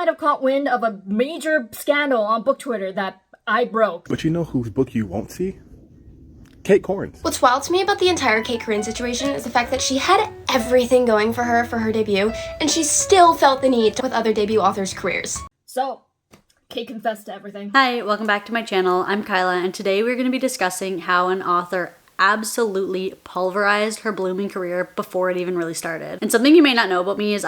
might have caught wind of a major scandal on book Twitter that I broke. But you know whose book you won't see? Cait Corrain's. What's wild to me about the entire Cait Corrain situation is the fact that she had everything going for her debut, and she still felt the need with other debut authors' careers. So, Cait confessed to everything. Hi, welcome back to my channel. I'm Kyla, and today we're going to be discussing how an author absolutely pulverized her blooming career before it even really started. And something you may not know about me is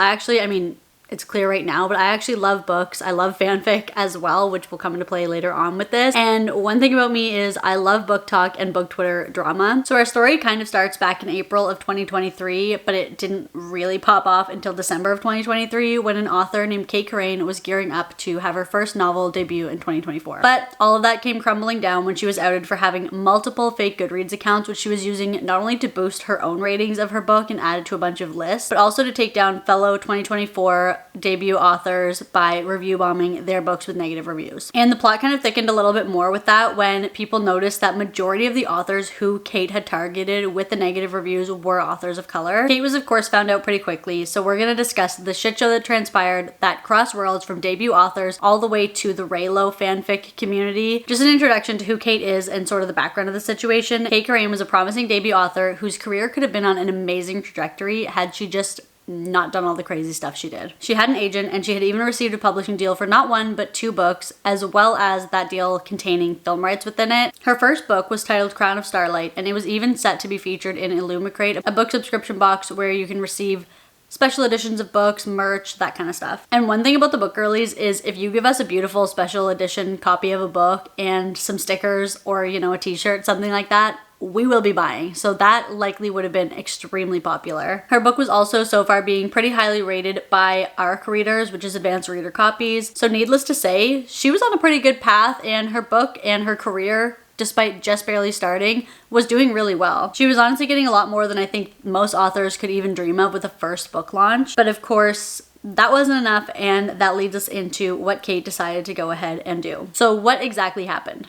it's clear right now, but I actually love books. I love fanfic as well, which will come into play later on with this. And one thing about me is I love book talk and book Twitter drama. So our story kind of starts back in April of 2023, but it didn't really pop off until December of 2023 when an author named Cait Corrain was gearing up to have her first novel debut in 2024. But all of that came crumbling down when she was outed for having multiple fake Goodreads accounts, which she was using not only to boost her own ratings of her book and add it to a bunch of lists, but also to take down fellow 2024 debut authors by review bombing their books with negative reviews. And the plot kind of thickened a little bit more with that when people noticed that majority of the authors who Cait had targeted with the negative reviews were authors of color. Cait was of course found out pretty quickly, so we're gonna discuss the shit show that transpired that crossed worlds from debut authors all the way to the Reylo fanfic community. Just an introduction to who Cait is and sort of the background of the situation. Cait Corrain was a promising debut author whose career could have been on an amazing trajectory had she just not done all the crazy stuff she did. She had an agent and she had even received a publishing deal for not one but two books, as well as that deal containing film rights within it. Her first book was titled Crown of Starlight, and it was even set to be featured in Illumicrate, a book subscription box where you can receive special editions of books, merch, that kind of stuff. And one thing about the book girlies is if you give us a beautiful special edition copy of a book and some stickers or, a t-shirt, something like that, we will be buying. So that likely would have been extremely popular. Her book was also so far being pretty highly rated by ARC readers, which is advanced reader copies. So needless to say, she was on a pretty good path, and her book and her career, despite just barely starting, was doing really well. She was honestly getting a lot more than I think most authors could even dream of with a first book launch. But of course, that wasn't enough, and that leads us into what Cait decided to go ahead and do. So what exactly happened?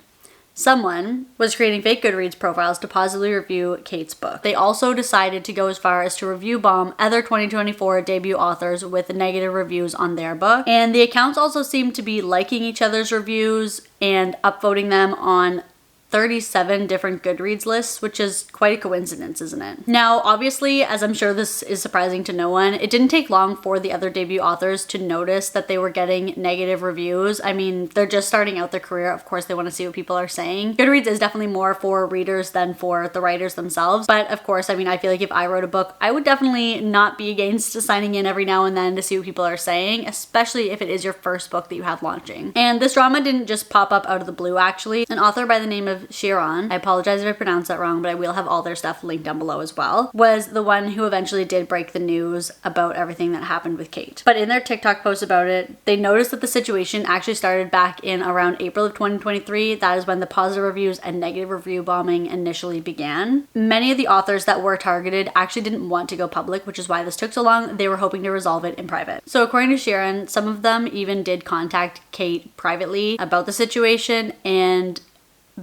Someone was creating fake Goodreads profiles to positively review Cait's book. They also decided to go as far as to review bomb other 2024 debut authors with negative reviews on their book. And the accounts also seemed to be liking each other's reviews and upvoting them on 37 different Goodreads lists, which is quite a coincidence, isn't it? Now, obviously, as I'm sure this is surprising to no one, it didn't take long for the other debut authors to notice that they were getting negative reviews. I mean, they're just starting out their career. Of course, they want to see what people are saying. Goodreads is definitely more for readers than for the writers themselves. But of course, I mean, I feel like if I wrote a book, I would definitely not be against signing in every now and then to see what people are saying, especially if it is your first book that you have launching. And this drama didn't just pop up out of the blue, actually. An author by the name of Corrain, I apologize if I pronounced that wrong, but I will have all their stuff linked down below as well, was the one who eventually did break the news about everything that happened with Cait. But in their TikTok post about it, they noticed that the situation actually started back in around April of 2023. That is when the positive reviews and negative review bombing initially began. Many of the authors that were targeted actually didn't want to go public, which is why this took so long. They were hoping to resolve it in private. So according to Corrain, some of them even did contact Cait privately about the situation, and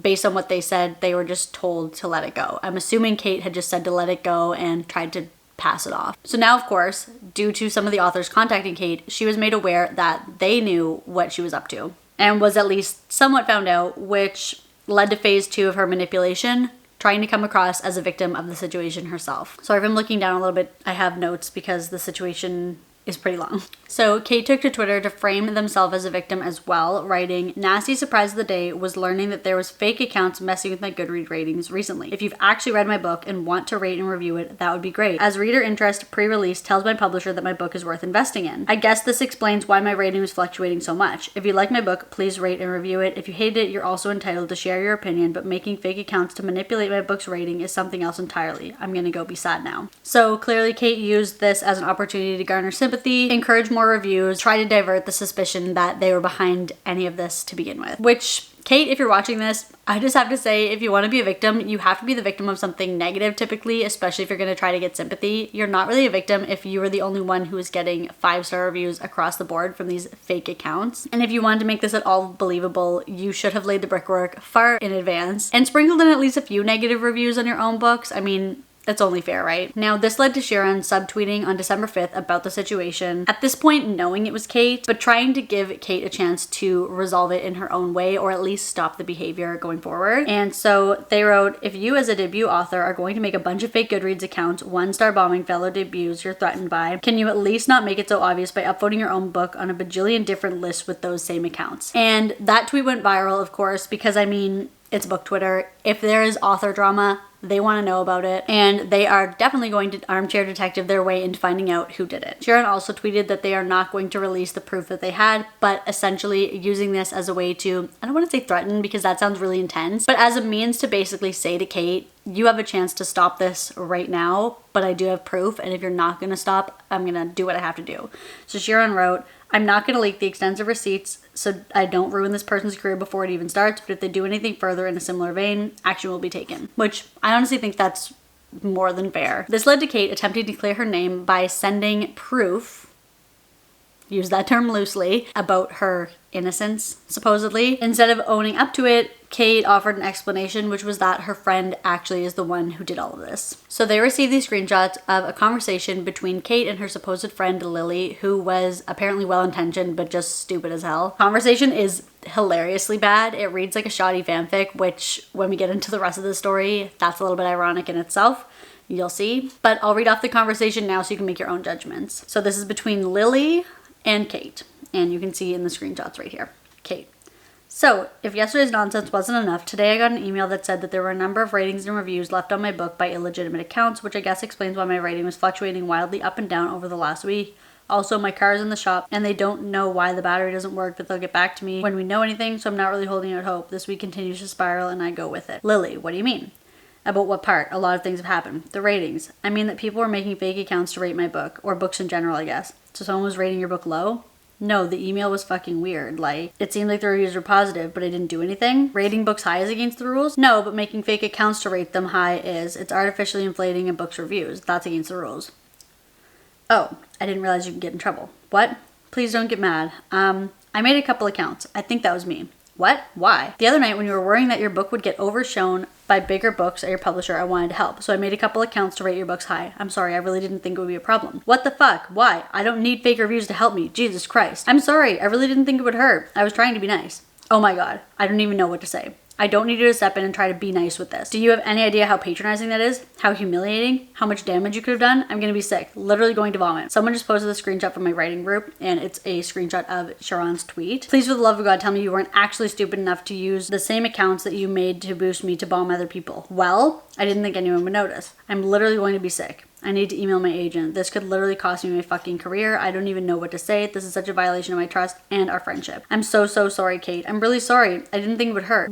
based on what they said, they were just told to let it go. I'm assuming Cait had just said to let it go and tried to pass it off. So now, of course, due to some of the authors contacting Cait, she was made aware that they knew what she was up to and was at least somewhat found out, which led to phase 2 of her manipulation, trying to come across as a victim of the situation herself. Sorry if I'm looking down a little bit. I have notes because the situation is pretty long. So Cait took to Twitter to frame themselves as a victim as well, writing, "Nasty surprise of the day was learning that there was fake accounts messing with my Goodreads ratings recently. If you've actually read my book and want to rate and review it, that would be great. As reader interest pre-release tells my publisher that my book is worth investing in. I guess this explains why my rating was fluctuating so much. If you like my book, please rate and review it. If you hate it, you're also entitled to share your opinion, but making fake accounts to manipulate my book's rating is something else entirely. I'm gonna go be sad now." So clearly Cait used this as an opportunity to garner sympathy, encourage more reviews, try to divert the suspicion that they were behind any of this to begin with. Which, Cait, if you're watching this, I just have to say, if you want to be a victim, you have to be the victim of something negative typically, especially if you're going to try to get sympathy. You're not really a victim if you were the only one who is getting 5-star reviews across the board from these fake accounts. And if you wanted to make this at all believable, you should have laid the brickwork far in advance and sprinkled in at least a few negative reviews on your own books. I mean, It's only fair, right? Now, this led to Sharon subtweeting on December 5th about the situation. At this point, knowing it was Cait, but trying to give Cait a chance to resolve it in her own way, or at least stop the behavior going forward. And so they wrote, if you as a debut author are going to make a bunch of fake Goodreads accounts, one-star bombing fellow debuts you're threatened by, can you at least not make it so obvious by upvoting your own book on a bajillion different lists with those same accounts? And that tweet went viral, of course, because I mean, it's book Twitter. If there is author drama, they want to know about it, and they are definitely going to armchair detective their way into finding out who did it. Sharon also tweeted that they are not going to release the proof that they had, but essentially using this as a way to, I don't want to say threaten because that sounds really intense, but as a means to basically say to Cait, you have a chance to stop this right now, but I do have proof, and if you're not going to stop, I'm going to do what I have to do. So Sharon wrote, I'm not going to leak the extensive receipts so I don't ruin this person's career before it even starts, but if they do anything further in a similar vein, action will be taken. Which I honestly think that's more than fair. This led to Cait attempting to clear her name by sending proof, use that term loosely, about her innocence, supposedly. Instead of owning up to it, Cait offered an explanation, which was that her friend actually is the one who did all of this. So they received these screenshots of a conversation between Cait and her supposed friend Lily, who was apparently well-intentioned but just stupid as hell. Conversation is hilariously bad. It reads like a shoddy fanfic, which when we get into the rest of the story, that's a little bit ironic in itself. You'll see. But I'll read off the conversation now so you can make your own judgments. So this is between Lily and Cait, and you can see in the screenshots right here. Cait. So, if yesterday's nonsense wasn't enough, today I got an email that said that there were a number of ratings and reviews left on my book by illegitimate accounts, which I guess explains why my rating was fluctuating wildly up and down over the last week. Also, my car's in the shop, and they don't know why the battery doesn't work, but they'll get back to me when we know anything, so I'm not really holding out hope. This week continues to spiral, and I go with it. Lily, what do you mean? About what part? A lot of things have happened. The ratings. I mean that people were making fake accounts to rate my book, or books in general, I guess. So someone was rating your book low? No, the email was fucking weird. Like, it seemed like the reviews were positive, but I didn't do anything. Rating books high is against the rules? No, but making fake accounts to rate them high is. It's artificially inflating a book's reviews. That's against the rules. Oh, I didn't realize you could get in trouble. What? Please don't get mad. I made a couple accounts. I think that was me. What? Why? The other night when you were worrying that your book would get overshown by bigger books at your publisher, I wanted to help. So I made a couple accounts to rate your books high. I'm sorry, I really didn't think it would be a problem. What the fuck? Why? I don't need fake reviews to help me. Jesus Christ. I'm sorry, I really didn't think it would hurt. I was trying to be nice. Oh my god, I don't even know what to say. I don't need you to step in and try to be nice with this. Do you have any idea how patronizing that is? How humiliating? How much damage you could have done? I'm gonna be sick. Literally going to vomit. Someone just posted a screenshot from my writing group, and it's a screenshot of Sharon's tweet. Please, for the love of God, tell me you weren't actually stupid enough to use the same accounts that you made to boost me to bomb other people. Well, I didn't think anyone would notice. I'm literally going to be sick. I need to email my agent. This could literally cost me my fucking career. I don't even know what to say. This is such a violation of my trust and our friendship. I'm so sorry, Cait. I'm really sorry. I didn't think it would hurt.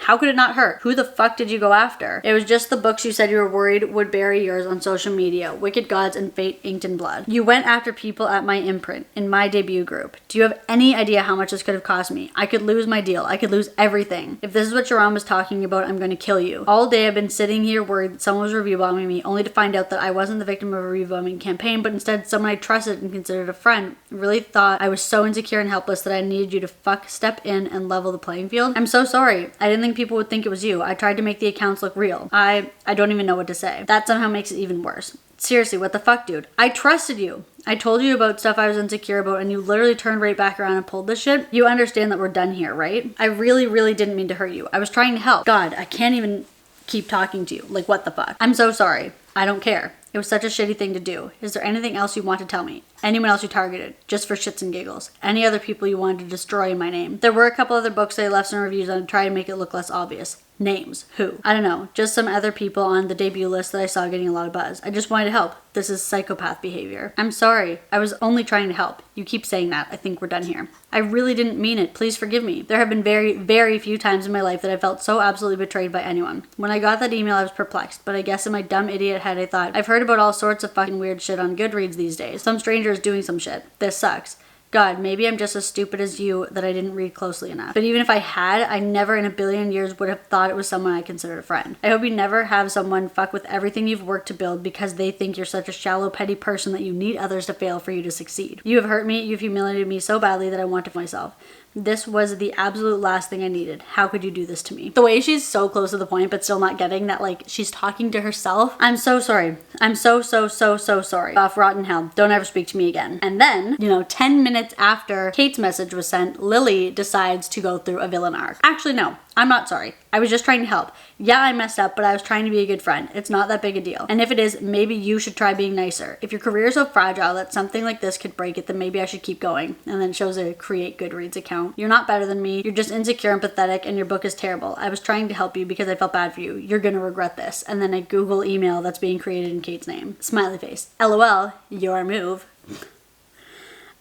How could it not hurt? Who the fuck did you go after? It was just the books you said you were worried would bury yours on social media. Wicked Gods and Fate Inked in Blood. You went after people at my imprint, in my debut group. Do you have any idea how much this could have cost me? I could lose my deal. I could lose everything. If this is what Sharon was talking about, I'm going to kill you. All day I've been sitting here worried that someone was review bombing me, only to find out that I wasn't the victim of a review bombing campaign, but instead someone I trusted and considered a friend. I really thought I was so insecure and helpless that I needed you to step in and level the playing field. I'm so sorry. I didn't think people would think it was you. I tried to make the accounts look real. I don't even know what to say. That somehow makes it even worse. Seriously, what the fuck, dude? I trusted you. I told you about stuff I was insecure about, and you literally turned right back around and pulled this shit. You understand that we're done here, right? I really didn't mean to hurt you. I was trying to help. God, I can't even keep talking to you. Like, what the fuck? I'm so sorry. I don't care. It was such a shitty thing to do. Is there anything else you want to tell me? Anyone else you targeted? Just for shits and giggles. Any other people you wanted to destroy in my name? There were a couple other books I left some reviews on to try to make it look less obvious. Names. Who? I don't know. Just some other people on the debut list that I saw getting a lot of buzz. I just wanted to help. This is psychopath behavior. I'm sorry. I was only trying to help. You keep saying that. I think we're done here. I really didn't mean it. Please forgive me. There have been very few times in my life that I felt so absolutely betrayed by anyone. When I got that email, I was perplexed, but I guess in my dumb idiot head I thought, I've heard about all sorts of fucking weird shit on Goodreads these days. Some stranger is doing some shit. This sucks. God, maybe I'm just as stupid as you that I didn't read closely enough. But even if I had, I never in a billion years would have thought it was someone I considered a friend. I hope you never have someone fuck with everything you've worked to build because they think you're such a shallow, petty person that you need others to fail for you to succeed. You have hurt me, you've humiliated me so badly that I want to myself. This was the absolute last thing I needed. How could you do this to me? The way she's so close to the point, but still not getting that, like, she's talking to herself. I'm so sorry. I'm so sorry. Off rotten hell. Don't ever speak to me again. And then, 10 minutes after Cait's message was sent, Lily decides to go through a villain arc. Actually, no. I'm not sorry. I was just trying to help. Yeah, I messed up, but I was trying to be a good friend. It's not that big a deal. And if it is, maybe you should try being nicer. If your career is so fragile that something like this could break it, then maybe I should keep going. And then shows a create Goodreads account. You're not better than me. You're just insecure and pathetic, and your book is terrible. I was trying to help you because I felt bad for you. You're gonna regret this. And then a Google email that's being created in Cait's name. Smiley face. LOL, your move.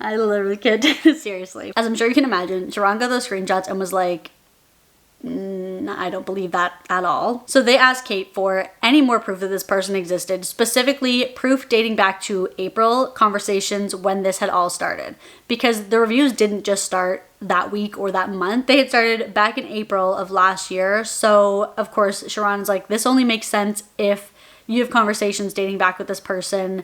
I literally can't take this seriously. As I'm sure you can imagine, Sharon got those screenshots and was like, I don't believe that at all. So they asked Cait for any more proof that this person existed, specifically proof dating back to April conversations when this had all started. Because the reviews didn't just start that week or that month. They had started back in April of last year. So of course, Sharon's like, this only makes sense if you have conversations dating back with this person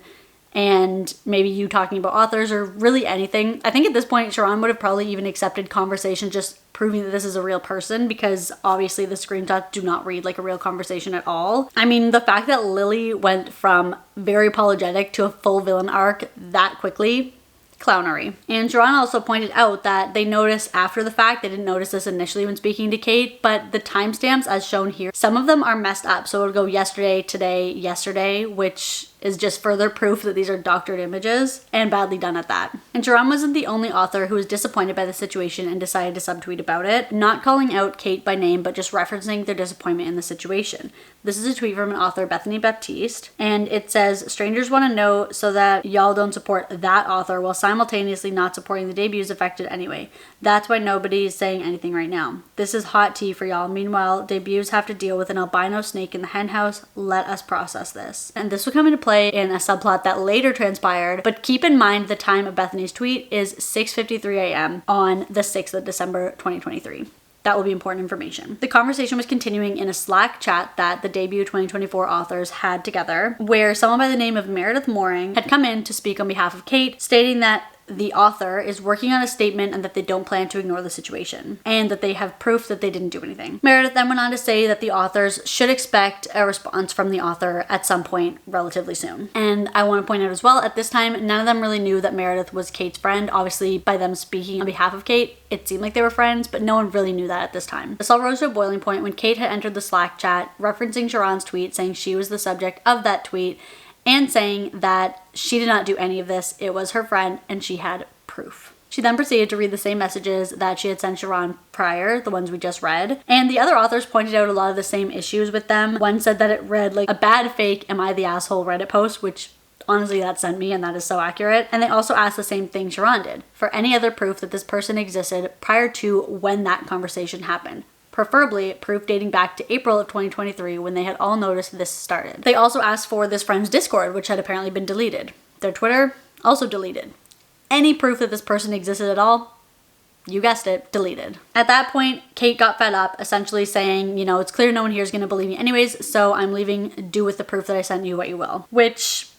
and maybe you talking about authors or really anything. I think at this point, Sharon would have probably even accepted conversation just proving that this is a real person, because obviously the screenshots do not read like a real conversation at all. I mean, the fact that Lily went from very apologetic to a full villain arc that quickly, clownery. And Sharon also pointed out that they noticed after the fact, they didn't notice this initially when speaking to Cait, but the timestamps as shown here, some of them are messed up. So it'll go yesterday, today, yesterday, which is just further proof that these are doctored images, and badly done at that. And Sharon wasn't the only author who was disappointed by the situation and decided to subtweet about it, not calling out Cait by name, but just referencing their disappointment in the situation. This is a tweet from an author, Bethany Baptiste, and it says, strangers want to know so that y'all don't support that author while simultaneously not supporting the debuts affected anyway. That's why nobody's saying anything right now. This is hot tea for y'all. Meanwhile, debuts have to deal with an albino snake in the henhouse. Let us process this. And this will come into play in a subplot that later transpired, but keep in mind the time of Bethany's tweet is 6:53 a.m. on the 6th of December 2023. That will be important information. The conversation was continuing in a Slack chat that the debut 2024 authors had together, where someone by the name of Meredith Mooring had come in to speak on behalf of Cait, stating that the author is working on a statement and that they don't plan to ignore the situation, and that they have proof that they didn't do anything. Meredith then went on to say that the authors should expect a response from the author at some point relatively soon. And I want to point out as well, at this time, none of them really knew that Meredith was Cait's friend. Obviously, by them speaking on behalf of Cait, it seemed like they were friends, but no one really knew that at this time. This all rose to a boiling point when Cait had entered the Slack chat, referencing Sharon's tweet, saying she was the subject of that tweet, and saying that she did not do any of this, it was her friend, and she had proof. She then proceeded to read the same messages that she had sent Sharon prior, the ones we just read, and the other authors pointed out a lot of the same issues with them. One said that it read like a bad fake "Am I the asshole?" Reddit post, which honestly that sent me, and that is so accurate. And they also asked the same thing Sharon did, for any other proof that this person existed prior to when that conversation happened. Preferably proof dating back to April of 2023 when they had all noticed this started. They also asked for this friend's Discord, which had apparently been deleted. Their Twitter, also deleted. Any proof that this person existed at all, you guessed it, deleted. At that point, Cait got fed up, essentially saying, it's clear no one here is going to believe me anyways, so I'm leaving, do with the proof that I sent you what you will. Which,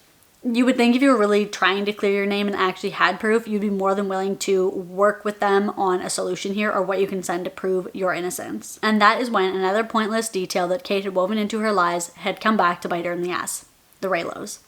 you would think if you were really trying to clear your name and actually had proof, you'd be more than willing to work with them on a solution here or what you can send to prove your innocence. And that is when another pointless detail that Cait had woven into her lies had come back to bite her in the ass. The Reylos.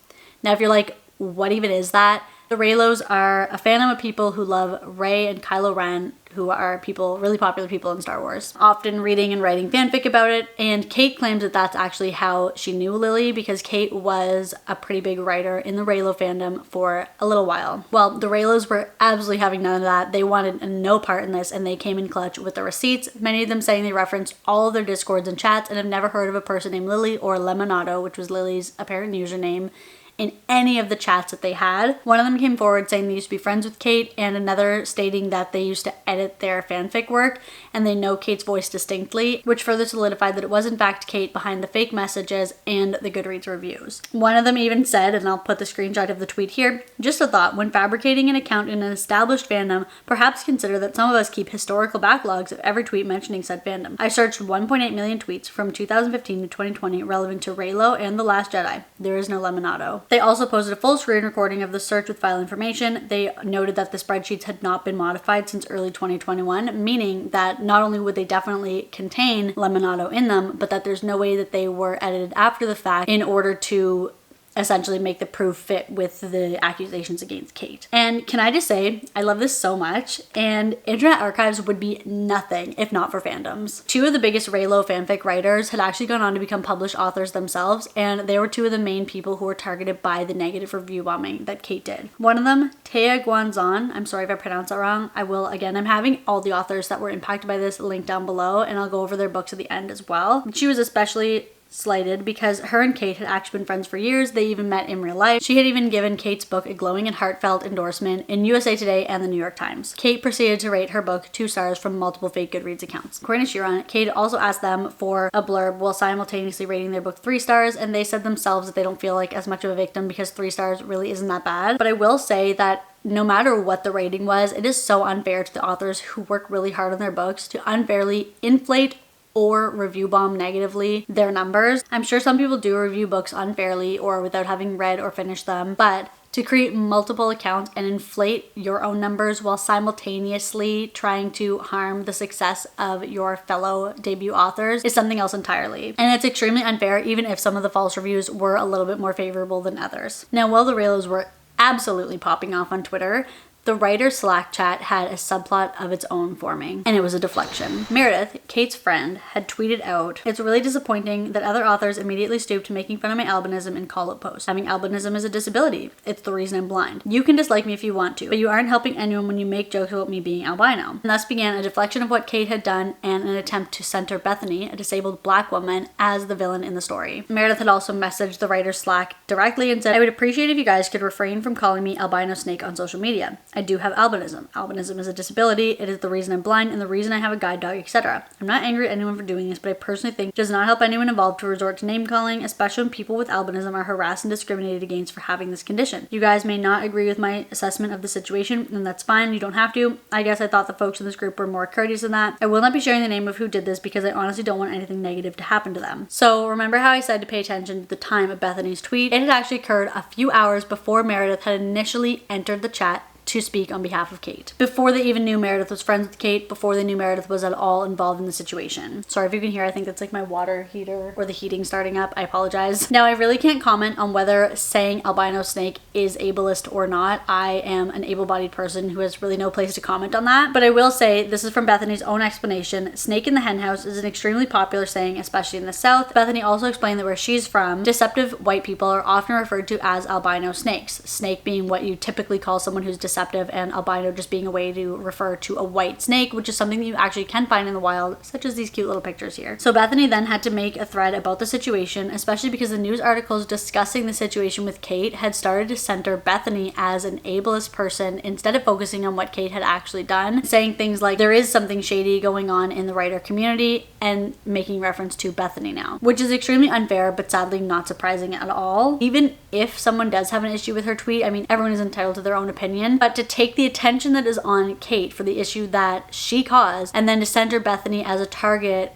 Now if you're like, what even is that? The Reylos are a fandom of people who love Rey and Kylo Ren, who are really popular people in Star Wars, often reading and writing fanfic about it. And Cait claims that that's actually how she knew Lily, because Cait was a pretty big writer in the Reylo fandom for a little while. Well, the Reylos were absolutely having none of that. They wanted no part in this, and they came in clutch with the receipts, many of them saying they referenced all of their Discords and chats and have never heard of a person named Lily or Lemonado, which was Lily's apparent username, in any of the chats that they had. One of them came forward saying they used to be friends with Cait, and another stating that they used to edit their fanfic work and they know Cait's voice distinctly, which further solidified that it was in fact Cait behind the fake messages and the Goodreads reviews. One of them even said, and I'll put the screenshot of the tweet here, just a thought, when fabricating an account in an established fandom, perhaps consider that some of us keep historical backlogs of every tweet mentioning said fandom. I searched 1.8 million tweets from 2015 to 2020 relevant to Reylo and The Last Jedi. There is no Lemonado. They also posted a full screen recording of the search with file information. They noted that the spreadsheets had not been modified since early 2021, meaning that not only would they definitely contain Lemonado in them, but that there's no way that they were edited after the fact in order to essentially make the proof fit with the accusations against Cait. And can I just say, I love this so much, and Internet Archives would be nothing if not for fandoms. Two of the biggest Reylo fanfic writers had actually gone on to become published authors themselves, and they were two of the main people who were targeted by the negative review bombing that Cait did. One of them, Tea Guanzon, I'm sorry if I pronounced that wrong, I will again, I'm having all the authors that were impacted by this linked down below, and I'll go over their books at the end as well. She was especially slighted because her and Cait had actually been friends for years. They even met in real life. She had even given Cait's book a glowing and heartfelt endorsement in USA Today and the New York Times. Cait proceeded to rate her book 2 stars from multiple fake Goodreads accounts. According to Chiron, Cait also asked them for a blurb while simultaneously rating their book 3 stars, and they said themselves that they don't feel like as much of a victim because 3 stars really isn't that bad. But I will say that no matter what the rating was, it is so unfair to the authors who work really hard on their books to unfairly inflate or review bomb negatively their numbers. I'm sure some people do review books unfairly or without having read or finished them, but to create multiple accounts and inflate your own numbers while simultaneously trying to harm the success of your fellow debut authors is something else entirely. And it's extremely unfair even if some of the false reviews were a little bit more favorable than others. Now, while the Reylos were absolutely popping off on Twitter, the writer Slack chat had a subplot of its own forming, and it was a deflection. Meredith, Cait's friend, had tweeted out, "It's really disappointing that other authors immediately stoop to making fun of my albinism in call-out posts. Having albinism is a disability. It's the reason I'm blind. You can dislike me if you want to, but you aren't helping anyone when you make jokes about me being albino." And thus began a deflection of what Cait had done and an attempt to center Bethany, a disabled black woman, as the villain in the story. Meredith had also messaged the writer Slack directly and said, "I would appreciate if you guys could refrain from calling me albino snake on social media. I do have albinism. Albinism is a disability. It is the reason I'm blind and the reason I have a guide dog, etc. I'm not angry at anyone for doing this, but I personally think it does not help anyone involved to resort to name calling, especially when people with albinism are harassed and discriminated against for having this condition. You guys may not agree with my assessment of the situation, and that's fine. You don't have to. I guess I thought the folks in this group were more courteous than that. I will not be sharing the name of who did this because I honestly don't want anything negative to happen to them." So remember how I said to pay attention to the time of Bethany's tweet? It had actually occurred a few hours before Meredith had initially entered the chat to speak on behalf of Cait. Before they even knew Meredith was friends with Cait, before they knew Meredith was at all involved in the situation. Sorry if you can hear, I think that's like my water heater or the heating starting up. I apologize. Now, I really can't comment on whether saying albino snake is ableist or not. I am an able-bodied person who has really no place to comment on that. But I will say, this is from Bethany's own explanation. Snake in the hen house is an extremely popular saying, especially in the South. Bethany also explained that where she's from, deceptive white people are often referred to as albino snakes. Snake being what you typically call someone who's deceptive, and albino just being a way to refer to a white snake, which is something that you actually can find in the wild, such as these cute little pictures here. So Bethany then had to make a thread about the situation, especially because the news articles discussing the situation with Cait had started to center Bethany as an ableist person instead of focusing on what Cait had actually done, saying things like there is something shady going on in the writer community and making reference to Bethany now, which is extremely unfair but sadly not surprising at all. Even if someone does have an issue with her tweet, I mean, everyone is entitled to their own opinion, but to take the attention that is on Cait for the issue that she caused and then to center Bethany as a target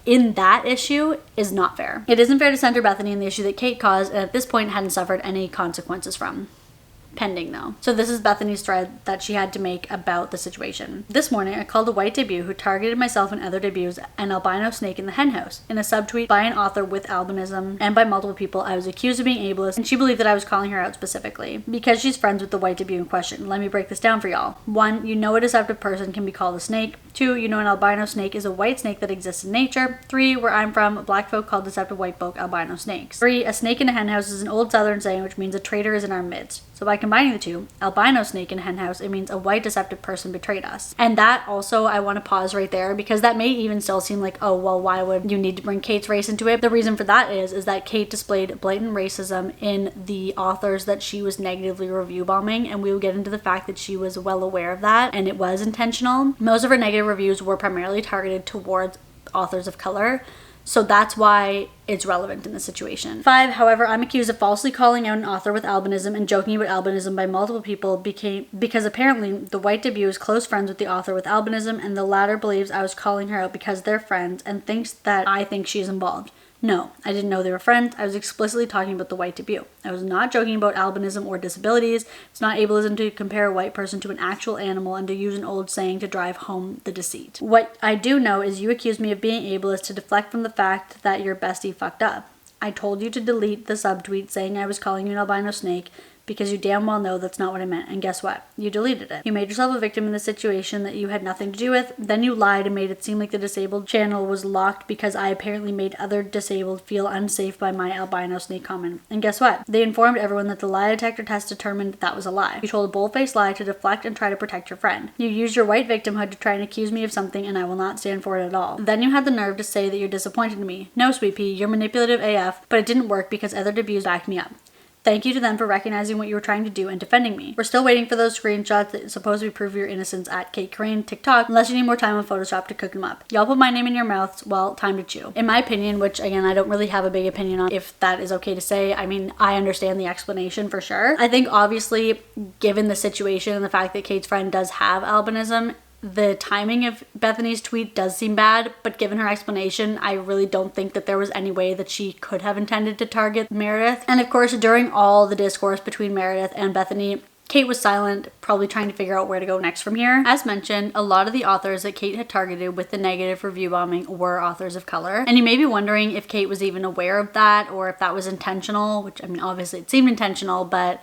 in that issue is not fair. It isn't fair to center Bethany in the issue that Cait caused and at this point hadn't suffered any consequences from. Pending though. So this is Bethany's thread that she had to make about the situation. "This morning I called a white debut who targeted myself and other debuts an albino snake in the hen house. In a subtweet by an author with albinism and by multiple people, I was accused of being ableist and she believed that I was calling her out specifically because she's friends with the white debut in question. Let me break this down for y'all. 1. You know a deceptive person can be called a snake. 2. You know an albino snake is a white snake that exists in nature. 3. Where I'm from, black folk call deceptive white folk albino snakes. 3. A snake in a hen house is an old southern saying which means a traitor is in our midst. So by combining the two, albino snake in a hen house, it means a white deceptive person betrayed us." And that also, I want to pause right there because that may even still seem like, oh, well, why would you need to bring Cait's race into it? The reason for that is that Cait displayed blatant racism in the authors that she was negatively review bombing, and we will get into the fact that she was well aware of that and it was intentional. Most of her negative reviews were primarily targeted towards authors of color. So that's why it's relevant in this situation. 5, however, I'm accused of falsely calling out an author with albinism and joking about albinism by multiple people because apparently the white debut is close friends with the author with albinism and the latter believes I was calling her out because they're friends and thinks that I think she's involved. No, I didn't know they were friends. I was explicitly talking about the white debut. I was not joking about albinism or disabilities. It's not ableism to compare a white person to an actual animal and to use an old saying to drive home the deceit. What I do know is you accused me of being ableist to deflect from the fact that your bestie fucked up. I told you to delete the subtweet saying I was calling you an albino snake because you damn well know that's not what I meant. And guess what? You deleted it. You made yourself a victim in the situation that you had nothing to do with. Then you lied and made it seem like the disabled channel was locked because I apparently made other disabled feel unsafe by my albino snake comment. And guess what? They informed everyone that the lie detector test determined that was a lie. You told a bold-faced lie to deflect and try to protect your friend. You used your white victimhood to try and accuse me of something, and I will not stand for it at all. Then you had the nerve to say that you're disappointed in me. No, sweet pea, you're manipulative AF, but it didn't work because other debuts backed me up. Thank you to them for recognizing what you were trying to do and defending me. We're still waiting for those screenshots that supposedly prove your innocence at Cait Corrain TikTok, unless you need more time on Photoshop to cook them up. Y'all put my name in your mouths, well, time to chew. In my opinion, which again, I don't really have a big opinion on if that is okay to say. I mean, I understand the explanation for sure. I think obviously, given the situation and the fact that Cait's friend does have albinism, the timing of Bethany's tweet does seem bad, but given her explanation, I really don't think that there was any way that she could have intended to target Meredith. And of course, during all the discourse between Meredith and Bethany, Cait was silent, probably trying to figure out where to go next from here. As mentioned, a lot of the authors that Cait had targeted with the negative review bombing were authors of color. And you may be wondering if Cait was even aware of that or if that was intentional, which I mean, obviously it seemed intentional, but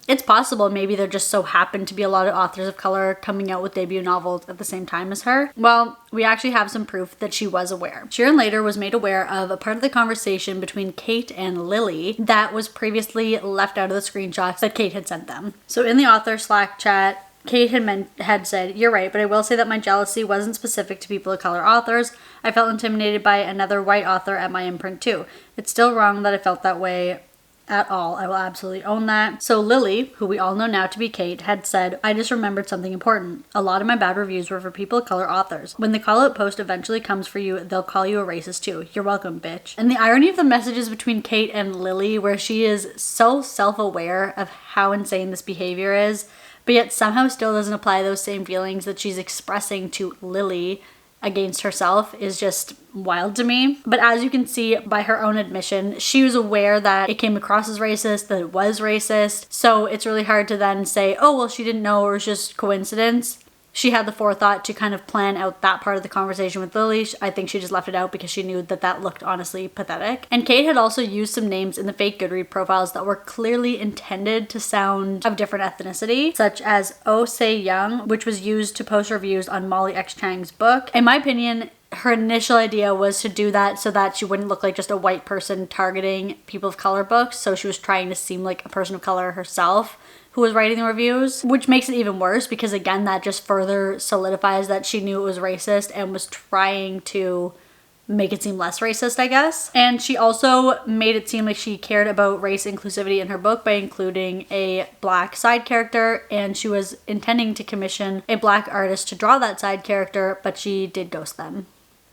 it's possible maybe there just so happened to be a lot of authors of color coming out with debut novels at the same time as her. Well, we actually have some proof that she was aware. Sharon later was made aware of a part of the conversation between Cait and Lily that was previously left out of the screenshots that Cait had sent them. So in the author Slack chat, Cait had said, "You're right, but I will say that my jealousy wasn't specific to people of color authors. I felt intimidated by another white author at my imprint too. It's still wrong that I felt that way at all. I will absolutely own that." So Lily, who we all know now to be Cait, had said, "I just remembered something important. A lot of my bad reviews were for people of color authors. When the call out post eventually comes for you, they'll call you a racist too. You're welcome, bitch." And the irony of the messages between Cait and Lily, where she is so self-aware of how insane this behavior is, but yet somehow still doesn't apply those same feelings that she's expressing to Lily against herself, is just wild to me. But as you can see by her own admission, she was aware that it came across as racist, that it was racist. So it's really hard to then say, oh, well, she didn't know, or it was just coincidence. She had the forethought to kind of plan out that part of the conversation with Lily. I think she just left it out because she knew that that looked honestly pathetic. And Cait had also used some names in the fake Goodreads profiles that were clearly intended to sound of different ethnicity, such as Oh Say Young, which was used to post reviews on Molly X Chang's book. In my opinion, her initial idea was to do that so that she wouldn't look like just a white person targeting people of color books. So she was trying to seem like a person of color herself who was writing the reviews, which makes it even worse because again, that just further solidifies that she knew it was racist and was trying to make it seem less racist, I guess. And she also made it seem like she cared about race inclusivity in her book by including a black side character, and she was intending to commission a black artist to draw that side character, but she did ghost them,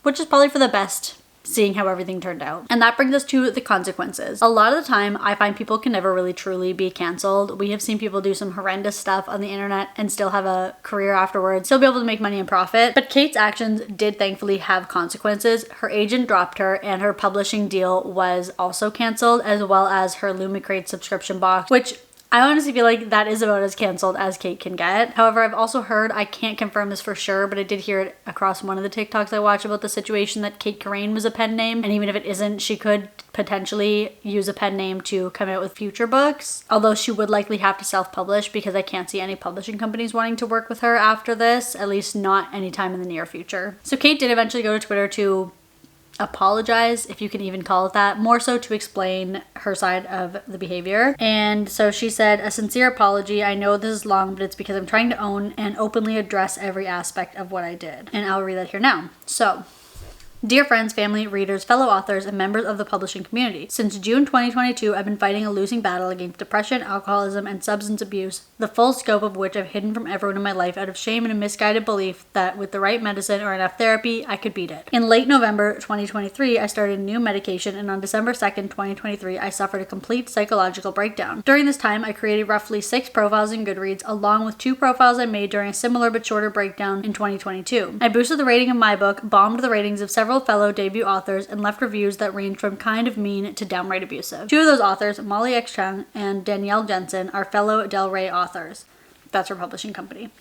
which is probably for the best, seeing how everything turned out. And that brings us to the consequences. A lot of the time, I find people can never really truly be canceled. We have seen people do some horrendous stuff on the internet and still have a career afterwards, still be able to make money and profit. But Cait's actions did thankfully have consequences. Her agent dropped her and her publishing deal was also canceled, as well as her Lumicrate subscription box, which I honestly feel like that is about as canceled as Cait can get. However, I've also heard, I can't confirm this for sure, but I did hear it across one of the TikToks I watched about the situation that Cait Corrain was a pen name. And even if it isn't, she could potentially use a pen name to come out with future books. Although she would likely have to self-publish because I can't see any publishing companies wanting to work with her after this, at least not anytime in the near future. So Cait did eventually go to Twitter to apologize, if you can even call it that, more so to explain her side of the behavior. And so she said, "A sincere apology. I know this is long, but it's because I'm trying to own and openly address every aspect of what I did." And I'll read that here now. So, "Dear friends, family, readers, fellow authors, and members of the publishing community, since June 2022, I've been fighting a losing battle against depression, alcoholism, and substance abuse, the full scope of which I've hidden from everyone in my life out of shame and a misguided belief that with the right medicine or enough therapy, I could beat it. In late November 2023, I started a new medication, and on December 2nd, 2023, I suffered a complete psychological breakdown. During this time, I created roughly 6 profiles in Goodreads, along with 2 profiles I made during a similar but shorter breakdown in 2022. I boosted the rating of my book, bombed the ratings of several several fellow debut authors and left reviews that ranged from kind of mean to downright abusive. Two of those authors, Molly X. Chung and Danielle Jensen, are fellow Del Rey authors. That's her publishing company.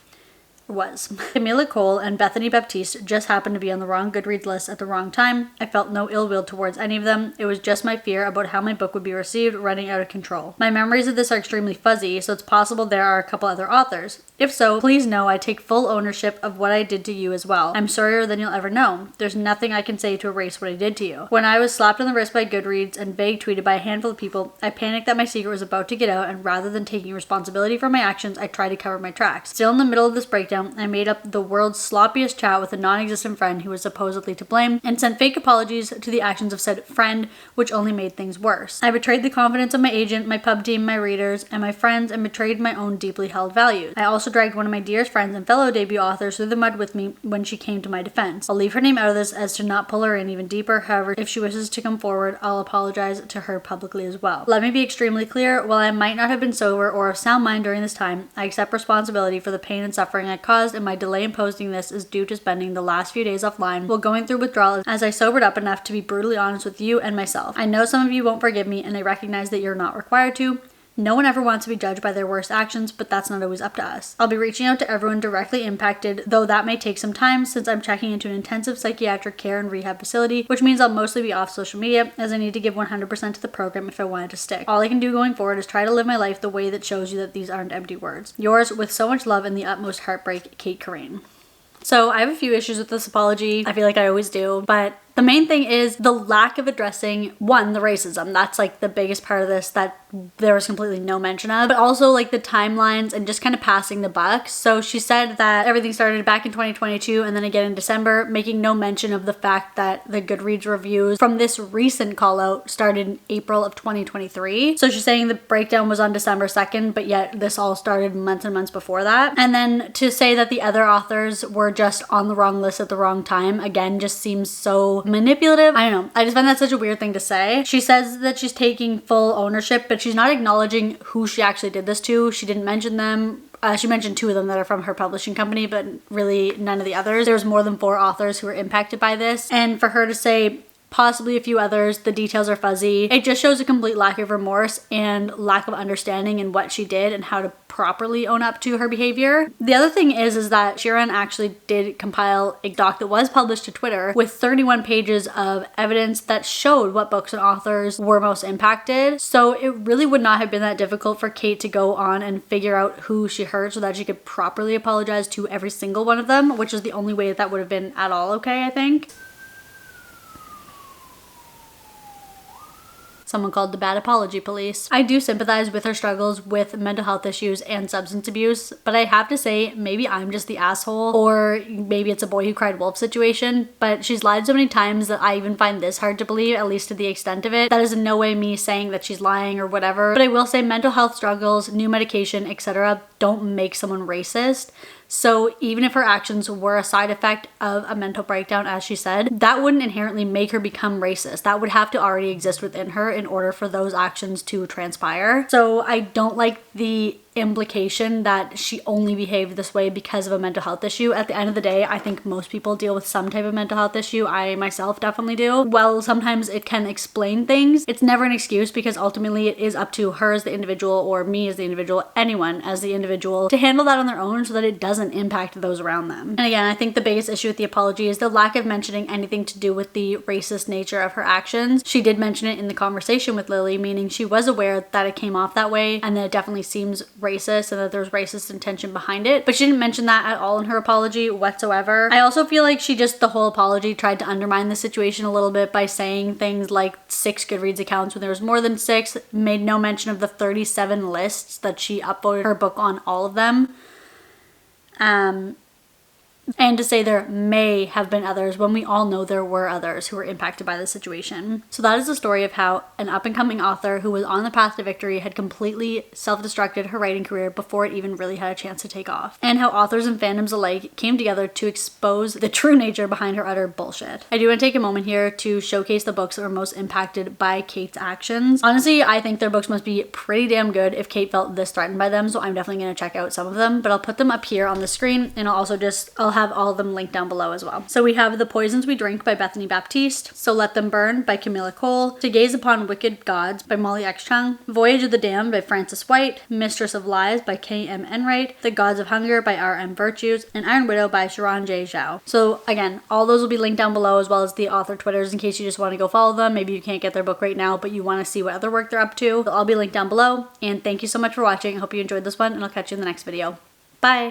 Was. Camilla Cole and Bethany Baptiste just happened to be on the wrong Goodreads list at the wrong time. I felt no ill will towards any of them. It was just my fear about how my book would be received running out of control. My memories of this are extremely fuzzy, so it's possible there are a couple other authors. If so, please know I take full ownership of what I did to you as well. I'm sorrier than you'll ever know. There's nothing I can say to erase what I did to you. When I was slapped on the wrist by Goodreads and vague tweeted by a handful of people, I panicked that my secret was about to get out, and rather than taking responsibility for my actions, I tried to cover my tracks. Still in the middle of this breakdown, I made up the world's sloppiest chat with a non-existent friend who was supposedly to blame and sent fake apologies to the actions of said friend, which only made things worse. I betrayed the confidence of my agent, my pub team, my readers, and my friends, and betrayed my own deeply held values. I also dragged one of my dearest friends and fellow debut authors through the mud with me when she came to my defense. I'll leave her name out of this as to not pull her in even deeper. However, if she wishes to come forward, I'll apologize to her publicly as well. Let me be extremely clear. While I might not have been sober or of sound mind during this time, I accept responsibility for the pain and suffering I caused, and my delay in posting this is due to spending the last few days offline while going through withdrawal as I sobered up enough to be brutally honest with you and myself. I know some of you won't forgive me, and I recognize that you're not required to. No one ever wants to be judged by their worst actions, but that's not always up to us. I'll be reaching out to everyone directly impacted, though that may take some time since I'm checking into an intensive psychiatric care and rehab facility, which means I'll mostly be off social media as I need to give 100% to the program if I want it to stick. All I can do going forward is try to live my life the way that shows you that these aren't empty words. Yours, with so much love and the utmost heartbreak, Cait Corrain. So I have a few issues with this apology. I feel like I always do, but the main thing is the lack of addressing, one, the racism. That's like the biggest part of this that there was completely no mention of, but also like the timelines and just kind of passing the buck. So she said that everything started back in 2022 and then again in December, making no mention of the fact that the Goodreads reviews from this recent call out started in April of 2023. So she's saying the breakdown was on December 2nd, but yet this all started months and months before that. And then to say that the other authors were just on the wrong list at the wrong time, again, just seems so manipulative. I don't know. I just find that such a weird thing to say. She says that she's taking full ownership, but she's not acknowledging who she actually did this to. She didn't mention them. She mentioned two of them that are from her publishing company, but really none of the others. There's more than 4 authors who were impacted by this. And for her to say possibly a few others, the details are fuzzy, it just shows a complete lack of remorse and lack of understanding in what she did and how to properly own up to her behavior. The other thing is that Sharon actually did compile a doc that was published to Twitter with 31 pages of evidence that showed what books and authors were most impacted. So it really would not have been that difficult for Cait to go on and figure out who she hurt so that she could properly apologize to every single one of them, which is the only way that would have been at all okay, I think. Someone called the bad apology police. I do sympathize with her struggles with mental health issues and substance abuse, but I have to say, maybe I'm just the asshole, or maybe it's a boy who cried wolf situation, but she's lied so many times that I even find this hard to believe, at least to the extent of it. That is in no way me saying that she's lying or whatever, but I will say mental health struggles, new medication, etc. don't make someone racist. So even if her actions were a side effect of a mental breakdown, as she said, that wouldn't inherently make her become racist. That would have to already exist within her in order for those actions to transpire. So I don't like the implication that she only behaved this way because of a mental health issue. At the end of the day, I think most people deal with some type of mental health issue. I myself definitely do. Well, sometimes it can explain things. It's never an excuse because ultimately it is up to her as the individual, or me as the individual, anyone as the individual, to handle that on their own so that it doesn't impact those around them. And again, I think the biggest issue with the apology is the lack of mentioning anything to do with the racist nature of her actions. She did mention it in the conversation with Lily, meaning she was aware that it came off that way and that it definitely seems racist and that there's racist intention behind it, but she didn't mention that at all in her apology whatsoever. I also feel like she just, the whole apology, tried to undermine the situation a little bit by saying things like 6 Goodreads accounts when there was more than 6, made no mention of the 37 lists that she uploaded her book on, all of them. And to say there may have been others when we all know there were others who were impacted by the situation. So that is the story of how an up-and-coming author who was on the path to victory had completely self-destructed her writing career before it even really had a chance to take off. And how authors and fandoms alike came together to expose the true nature behind her utter bullshit. I do want to take a moment here to showcase the books that were most impacted by Cait's actions. Honestly, I think their books must be pretty damn good if Cait felt this threatened by them, so I'm definitely going to check out some of them, but I'll put them up here on the screen, and I'll have have all of them linked down below as well. So we have The Poisons We Drink by Bethany Baptiste, So Let Them Burn by Camilla Cole, To Gaze Upon Wicked Gods by Molly X. Chung, Voyage of the Damned by Frances White, Mistress of Lies by K.M. Enright, The Gods of Hunger by R.M. Virtues, and Iron Widow by Sharon J. Zhao. So again, all those will be linked down below, as well as the author Twitters in case you just want to go follow them. Maybe you can't get their book right now, but you want to see what other work they're up to. They'll all be linked down below. And thank you so much for watching. I hope you enjoyed this one, and I'll catch you in the next video. Bye!